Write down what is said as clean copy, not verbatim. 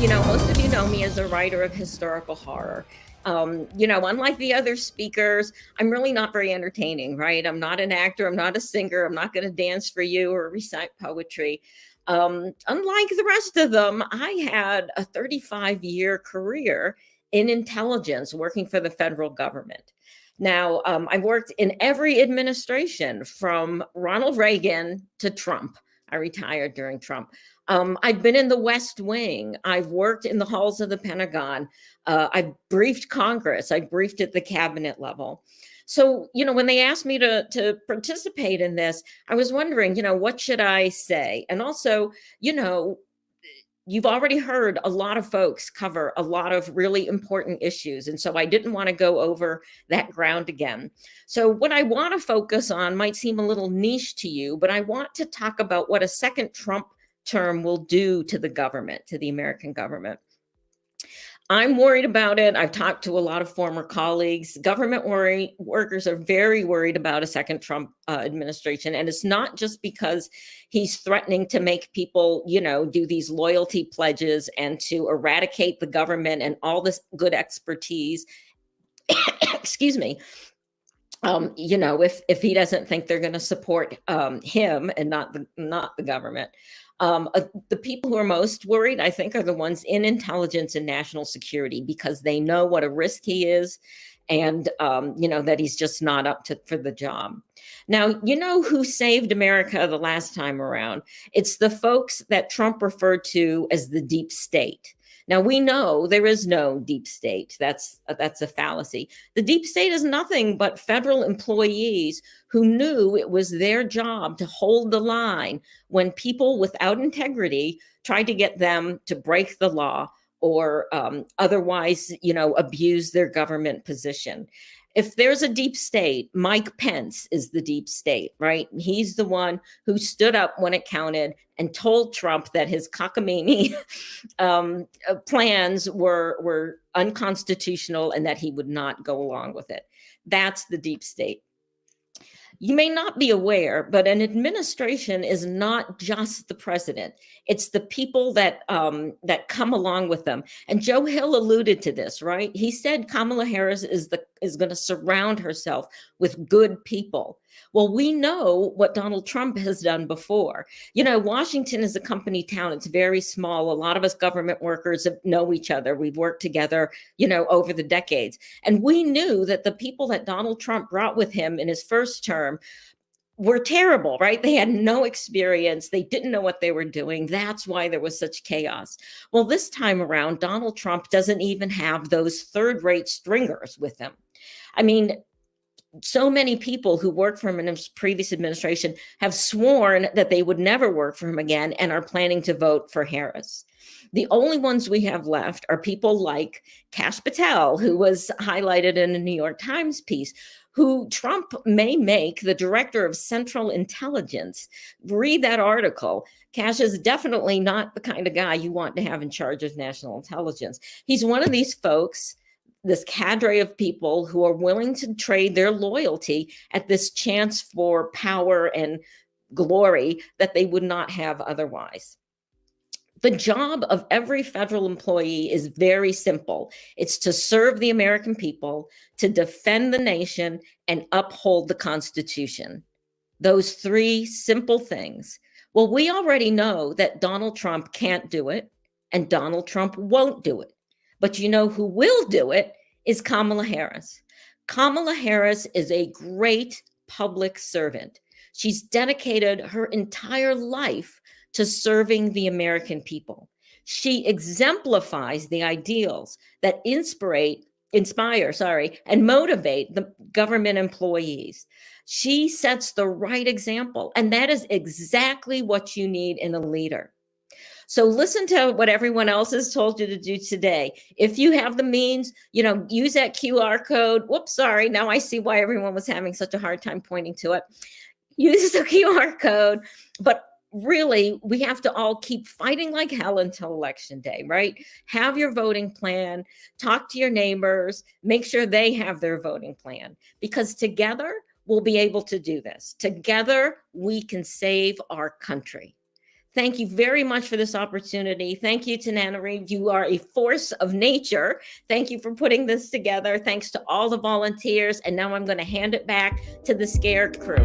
Most of you know me as a writer of historical horror. Unlike the other speakers, I'm really not very entertaining, right? I'm not an actor. I'm not a singer. I'm not going to dance for you or recite poetry. Unlike the rest of them, I had a 35-year career in intelligence working for the federal government. Now, I've worked in every administration from Ronald Reagan to Trump. I retired during Trump. I've been in the West Wing. I've worked in the halls of the Pentagon. I've briefed Congress. I've briefed at the cabinet level. So, when they asked me to participate in this, I was wondering, what should I say? And also, you've already heard a lot of folks cover a lot of really important issues. And so I didn't want to go over that ground again. So what I want to focus on might seem a little niche to you, but I want to talk about what a second Trump term will do to the government, to the American government. I'm worried about it. I've talked to a lot of former colleagues. Government workers are very worried about a second Trump administration. And it's not just because he's threatening to make people, do these loyalty pledges and to eradicate the government and all this good expertise. Excuse me. If he doesn't think they're going to support him and not the government. The people who are most worried, I think, are the ones in intelligence and national security, because they know what a risk he is and, that he's just not up for the job. Now, who saved America the last time around? It's the folks that Trump referred to as the deep state. Now, we know there is no deep state. That's a fallacy. The deep state is nothing but federal employees who knew it was their job to hold the line when people without integrity tried to get them to break the law or otherwise, abuse their government position. If there's a deep state, Mike Pence is the deep state, right? He's the one who stood up when it counted and told Trump that his cockamamie plans were unconstitutional and that he would not go along with it. That's the deep state. You may not be aware, but an administration is not just the president. It's the people that come along with them. And Joe Hill alluded to this, right? He said Kamala Harris is going to surround herself with good people. Well, we know what Donald Trump has done before. Washington is a company town. It's very small. A lot of us government workers know each other. We've worked together, over the decades. And we knew that the people that Donald Trump brought with him in his first term were terrible, right? They had no experience. They didn't know what they were doing. That's why there was such chaos. Well, this time around, Donald Trump doesn't even have those third-rate stringers with him. I mean, so many people who worked for him in his previous administration have sworn that they would never work for him again and are planning to vote for Harris. The only ones we have left are people like Kash Patel, who was highlighted in a New York Times piece, who Trump may make the director of Central Intelligence. Read that article. Kash is definitely not the kind of guy you want to have in charge of national intelligence. He's one of these folks, this cadre of people who are willing to trade their loyalty at this chance for power and glory that they would not have otherwise. The job of every federal employee is very simple. It's to serve the American people, to defend the nation, and uphold the Constitution. Those three simple things. Well, we already know that Donald Trump can't do it, and Donald Trump won't do it. But who will do it is Kamala Harris. Kamala Harris is a great public servant. She's dedicated her entire life to serving the American people. She exemplifies the ideals that inspire, and motivate the government employees. She sets the right example, and that is exactly what you need in a leader. So listen to what everyone else has told you to do today. If you have the means, use that QR code. Whoops, sorry. Now I see why everyone was having such a hard time pointing to it. Use the QR code, but really, we have to all keep fighting like hell until Election Day, right? Have your voting plan, talk to your neighbors, make sure they have their voting plan, because together we'll be able to do this. Together, we can save our country. Thank you very much for this opportunity. Thank you, Tananarive. You are a force of nature. Thank you for putting this together. Thanks to all the volunteers. And now I'm going to hand it back to the Scared crew.